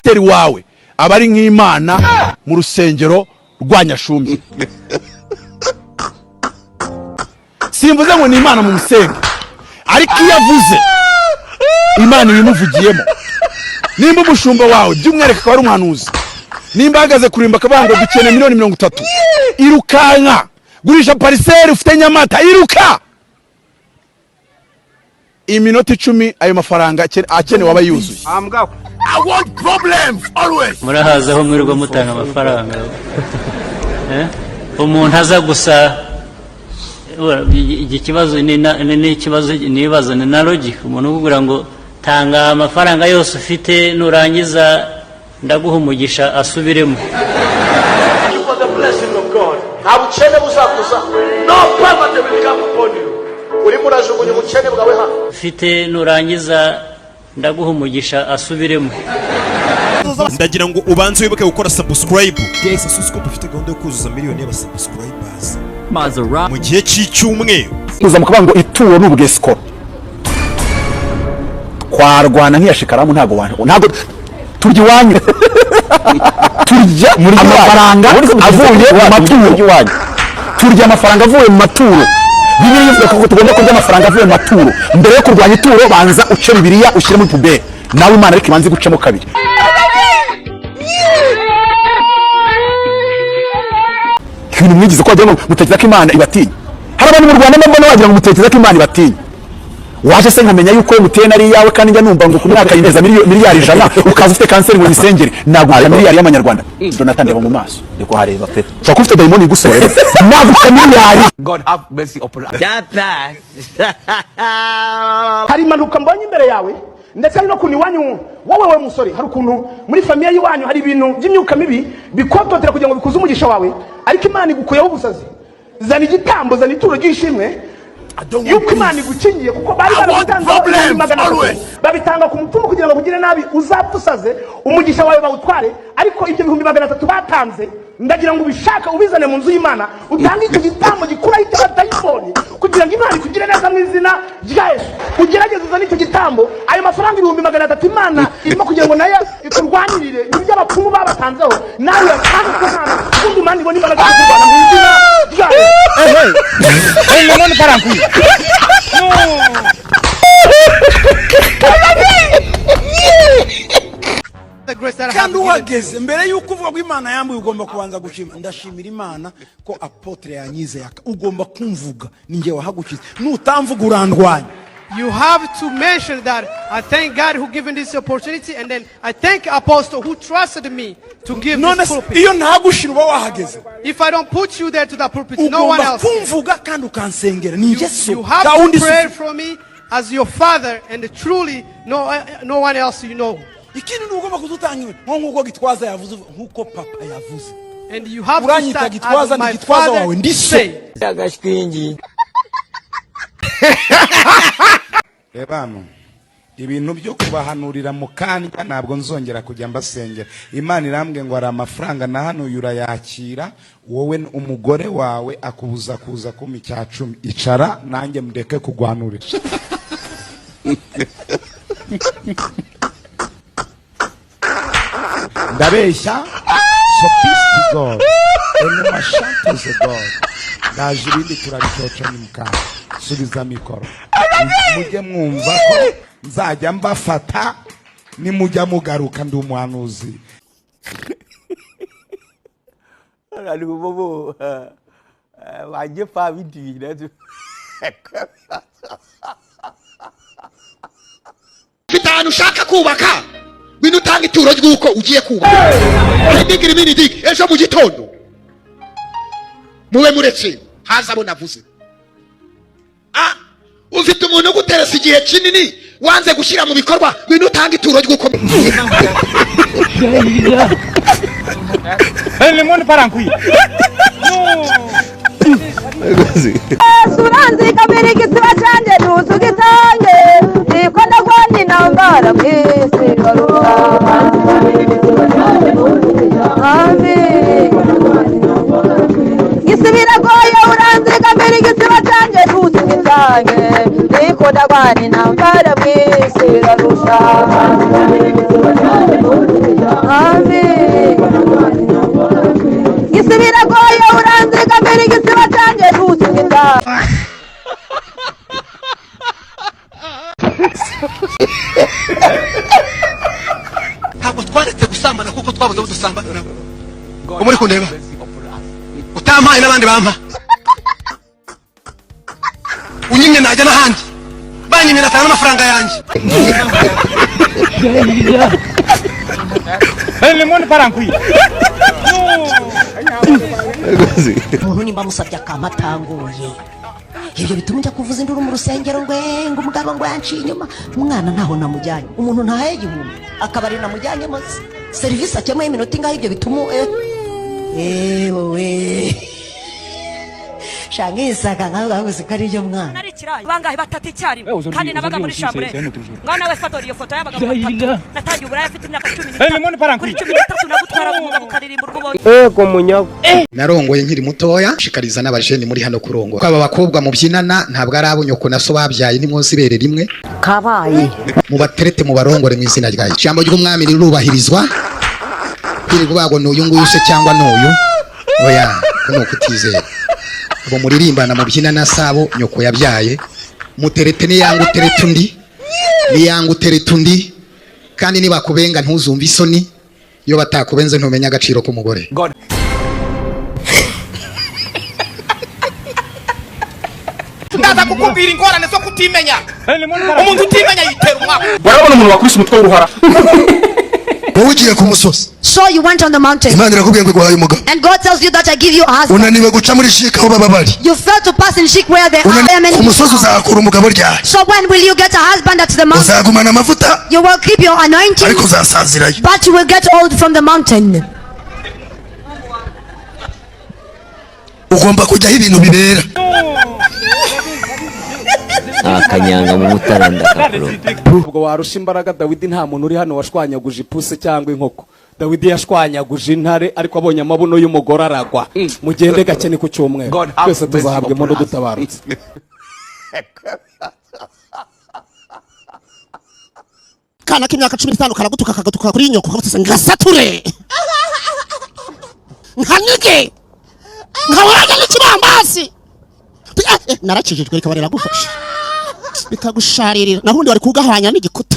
teri wawe abari nk'Imana mu rusengero rwa Nyashumbi. Simvuze ngo ni Imana mu musenge, ariko yavuze Imana ibimuvugiyemo. Nimba umushumba wawe by'umwereka ko ari umuhanuzi, nimba ahagaze kurimba akabango dukene miliyoni 30, irukanka gurisha pariseri ufite Nyamata, iruka iminota 10 ayo mafaranga akene waba yuzuye. I want problems always. Murahazaho mwirirwa mutanga amafaranga. Umuntu aza gusa ikibazo ni ikibazo nibaza na logic. Umuntu ugura ngo tanga amafaranga yose ufite nurangiza ndaguha umugisha asubiremo. For the blessing of God. Ntabukene buzakuza. No poverty will come upon you. Uri murajugunya umukene bwawe ha. Ufite nurangiza ndaguha umugisha asubiremo. Ndagira ngo ubanze wibuke gukora subscribe. Guys, asusuko dufite gahunda yo kuzuza miliyoni y'abasubscribers mu gihe cy'icyumweru. Uza mukabango ituro n'ubwesko kwarwana nk'iyashikaramu ntago turya iwanyu. Turya amafaranga avuye mu maturo iwanyu. Turya amafaranga avuye mu maturo. Bibiliya ivuga ko tugomba kurya amafaranga avuye mu maturo. Mbere yo kurwanya ituro banza uce Bibiliya ushyire muri pubere. Nawe Imana ariko ibanze gucamo kabiri. Kintu mwigize ko wagira ngo mutekereza ko Imana ibatinya. Hari abantu mu Rwanda mbona wagira ngo mutekereza ko Imana ibatinya. Waje se nkamenya yuko muteye nari yawe kandi njya numva ngo ku myaka y'ineza miliyari 100 ukaza ufite kanseri ngo nisengere naguha miliyari y'amanyarwanda. Jonathan ndeba mu maso ndiko hareba pe so ko ufite diamond igusore naguha miliyari. God have mercy upon us. Hari manuka mbonye imbere yawe ndetse no kuni wanyu wowe musore. Hari ukuntu muri famiye yiwanyu hari ibintu by'imyuka mibi bikototera kugira ngo bikuze umugisha wawe, ariko Imana igukuyeho ubusazi. Zana igitambo, zana ituro ry'ishimwe yuko Imana igukingiye, kuko bari babitanga ku mupfumu kugira ngo kugire nabi uzapfusaze umugisha wawe bawutware, ariko ibyo 300 batanze ndagira ngo ubishaka ubizane mu nzu y'Imana, utange icyo gitambo gikura y'abatayifoni kugira ngo Imana ikugire neza mu izina rya Yesu. Ugerageze uzane icyo gitambo, ayo mafaranga 300 Imana irimo kugira ngo nayo ikurwanirire ibyo abapfumu babatanzeho, nawe kandi ko Imana undi mandi ngo Imana gakurwana mu izina rya Yesu. None parankuye kandi wageze mbere yuko uvuga ko Imana yambuye ugomba kubanza gushima. Ndashimira Imana ko apotre yanyize yaka ugomba kumvuga ninge wahagukize nutamvuga urandwanya. You have to mention that I thank God who given this opportunity, and then I thank Apostle who trusted me to give this pulpit. Iyo ntagushira uba wahageze. If I don't put you there to the pulpit, no one else. Kumvuga kandi ukansengera ninge so. You have to pray for me as your father, and truly no one else you know. Ikintu ugomba kudutangiwe nkuko Gitwaza yavuze nkuko papa yavuze. And you have to start Gitwaza ni Gitwaza wawe ndise. Agashwingi. Rebano ibintu byo kubahanurira mu kanya ntabwo nzongera kujya mbasengera. Imana irambwe ngo ari amafaranga na hano yurayakira, wowe umugore wawe akubuza kuza kuma icya10. Icara nanjye mudeke kugwanurira. Ndabeshya sophisti God ene mashantuze God ndaje ibindi turabitoca ni mukanya. Subiza mikoro mujye mwumva ko nzajya mbafata ni mujya mugaruka ndi umuhanuzi. Ari bobo waje fa bidira bitanu ushaka kubaka bino utanga ituro ry'uko ugiye kubaka. Ndigira ibindi dik ejo mu gitondo muwe muretse hazabo navuze. Ufite umuntu guteresa igihe kinini wanze gushyira mu bikorwa bino utanga ituro ry'uko. Lemon parankuye. Suranzi kabiri gitwa cyanje nuzugitange niko ndagwandi nambara mwese garuka. Isibira goye uranzi kabiri gitwa cyanje nuzugitange niko ndagwandi nambara mwese garuka. gisibira goye uranze kamera igisiba cyanjye ntusubita ntabwo twaretse gusambana kuko twabuze abo dusambana nabo umuri kundeba utampaye n'abandi bampa unyimye najya n'ahandi banyimye natanga n'amafaranga yanjye umuntu nimba musabye akamatanguye ibyo bituma njya kuvuza induru mu rusengero ngo umugabo ngo yanciye inyuma umwana ntaho namujyanye umuntu ntahaye igihumbi akabari namujyanyemo serivisi akemuye iminota ingahe ibyo bituma wowe shangisaka nkavuga ngo sikari ibyo mwana nari kirayi bangahe batatu icyarimwe kandi nabaga muri chambre mwana we foto iyo foto yabaga batatu natangiye uburayi afite imyaka 13 kuri 13 nagutwara umugabo ukaririmba urw'ubonye ego munyago narongoye nkiri mutoya shikariza n'abajeni muri hano kurongo kwaba bakobwa mubyinana ntabwo ari abonyoko naso babyaye ni mwozi ibere rimwe kabaye mu baterete mu barongore mu izina ryayo ijambo ry'umwami rirubahirizwa kiri kubago n'uyu nguyu se cyangwa n'uyu oya kuno kutizera abo muririmbana mubyinana sabo nyoko yabyaye muterete ni yangu terete undi ni yangu terete undi kandi niba kubenga ntuzumva isoni iyo batakubenze ntumenya agaciro k'umugore ndaza kukubwira ingorane zo kutimenya umuntu utimenya yitera umwaka barabona umuntu wakubise umutwe w'uruhara wowe ugiye ku musozi so you went on the mountain Imana irakubwiye ngo iguhaye umugabo and God tells you that I give you a husband unaniwe guca muri shika aho baba bari you failed to pass in shik where they are many ku musozi uzakura umugabo ryari so when will you get a husband at the mountain uzagumana amavuta you will keep your anointing ariko uzasazirayo but you will get old from the mountain ugomba kujyaho ibintu bibera akanyanga mu mutaranda kakuro ubwo warusha imbaraga Dawidi nta muntu uri hano washwanyaguje ipuse cyangwa inkoko Dawidi yashwanyaguje intare ariko abonye amabuno y'umugore aragwa mugende gake ni ku cyumweru twese tuzahabwa impundu dutabarutse kana k'imyaka 15 karagutuka kuri nyoko kabutse ngasature nkanige nkawaraga n'ikibambasi narakijijwe rikabarira gufasha bikagusharirira nahundi wari kugahwanya n'igikuta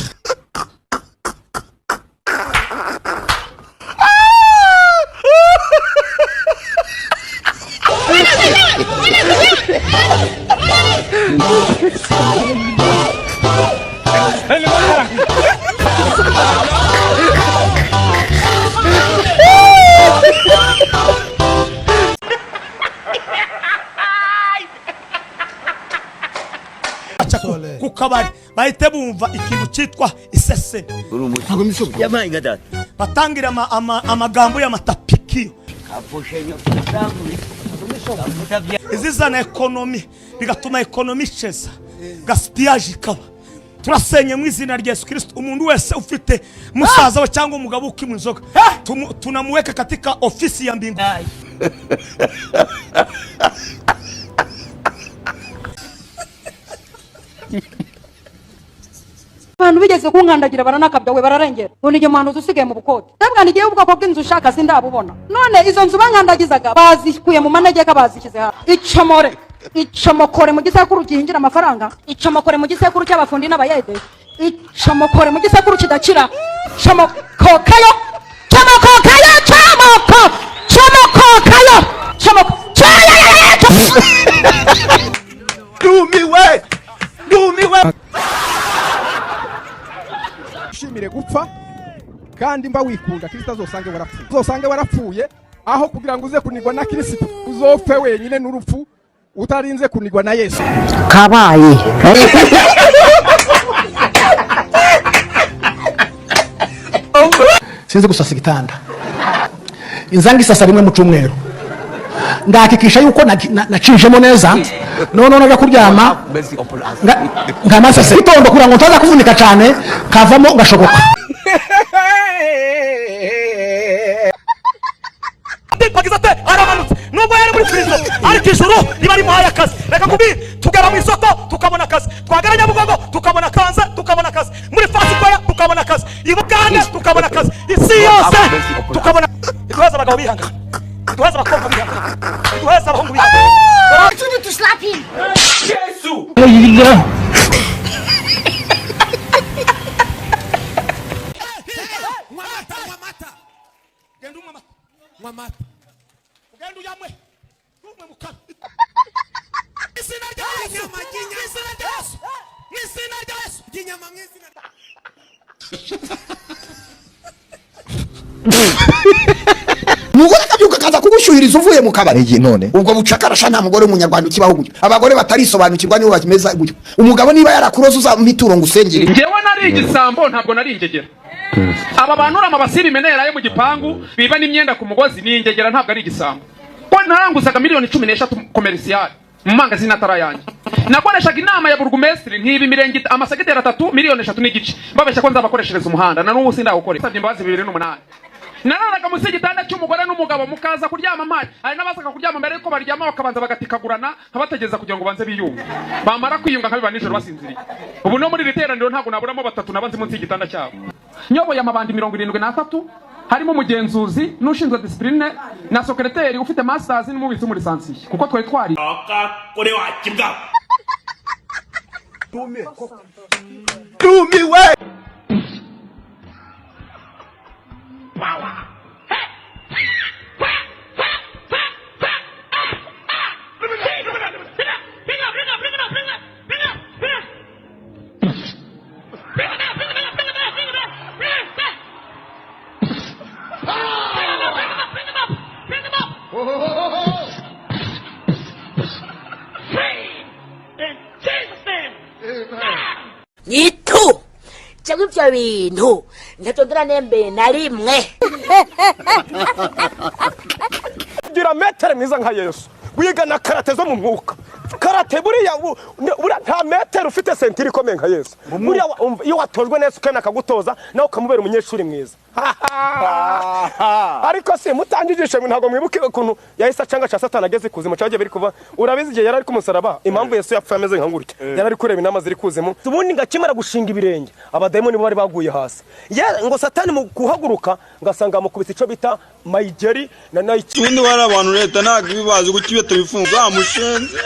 kukabari bahite bumva ikintu cyitwa iseseme batangira amagambo y'amatapiki izizana ekonomi bigatuma ekonomi iceza gaspillage ikaba turasenye mu izina rya Yesu Kristo umuntu wese ufite musaza we cyangwa umugabo ukimu inzoga tunamuweka katika ofisi ya mbingu abantu bigeze kunkandagira baranakabya we bararengera none igihe muntu usigaye mu bukode ndabwa nigiye ubwoko bw'inzu ushaka sindabubona none izo nzu bankandagizaga bazikuye mu manegeka bazishyize ha icomokore mu gisekuru gihingira amafaranga icomokore mu gisekuru cy'abafundi n'abayede icomokore mu gisekuru kidakira comokokayo dumiwe shimire gupfa kandi mba wikunda Kristo azosange warapfuye aho kugira ngo uze kunigwa na Kristo uzopfe wenyine n'urupfu utarinze kunigwa na Yesu kabaye sinzi gusasa igitanda inzangi isasa rimwe mu cyumweru ndahakikisha yuko nacinjemo neza none naja kuryama nkamasase itondo kugira ngo ntaza kuvunika cyane kavamo ngashoboka Pakisate aramanutse nubwo yari muri prison ariko ijuru riba rimuhaye akazi reka kubiri tugera mu isoko tukabona akazi twagaranya bugogo tukabona kanza tukabona akazi muri fasi kwaya tukabona akazi i Buganda tukabona akazi isi yose tukabona duhaza abagabo bihangana duhaza abakobwa bihangana duhaza abahungu bihangana to slap him. Yesu Mwamata ugenda uyamwe umwe mukara izina rya Yesu izina rya Yesu izina rya Yesu ginyama mwizina umugore akabyuka akaza kugushyuhiriza uvuye mu kabari none ubwo bucakarasha nta mugore w'umunyarwanda ukibaho gutyo abagore batarisobanukirwa nibo bakimeza gutyo umugabo niba yarakuroza uzamumituro ngo usengere njyewe nari igisambo ntabwo nari ingegera aba bantu urama basiri menera yo mu gipangu biba n'imyenda ku mugozi ni ingegera ntabwo ari igisambo ko naranguzaga miliyoni 13 commercial mu mangazini atarayanjye nakoreshaga inama ya burugumesitiri ntiba imirenge amasegiteri 3 miliyoni 3 n'igice mbabeshya ko nzabakoreshereza umuhanda na n'ubu sindawukore savye imbabazi 2008 nararaga mu sigitanda cy'umugore n'umugabo mukaza kuryama amazi hari n'abazaga kuryama mbere yuko baryama bakabanza bagatikagurana nkabategeza kugira ngo banze biyunga bamara kwiyunga nkabiba nijoro basinziriye ubu no muri riteraniro ntago naburamo batatu nabanze munsi y'igitanda cyabo nyoboye amabandi 73 harimo umugenzuzi n'ushinzwe discipline na secretary ufite masters n'umubitsi muri lisansi kuko twari twari kore wakibwa tumiwe Itu cyangwa ibyo bintu ntatondera nembe na rimwe gira metere mwiza nka Yesu wiga na karate zo mu mwuka karate buriya nta metere ufite sentiri ikomeye nka Yesu buriya iyo watojwe neza ukana akagutoza nawe ukamubera umunyeshuri mwiza ariko se mutangijishe ntago mwibuke ukuntu yahise acanga cha Satani ageze kuzima cyaje biri kuva urabizi igihe yarari ku musaraba impamvu Yesu yapfa ameze nka ngurike yarari kureba inama ziri kuzimo ubundi ngakimara gushinga ibirenge abadayimoni bari baguye hasi ngo Satani mu kuhaguruka ngasanga mukubita ico bita mayigeri na nayiki windi wari abantu leta ntago bibazi gukibeta bifunga amushenze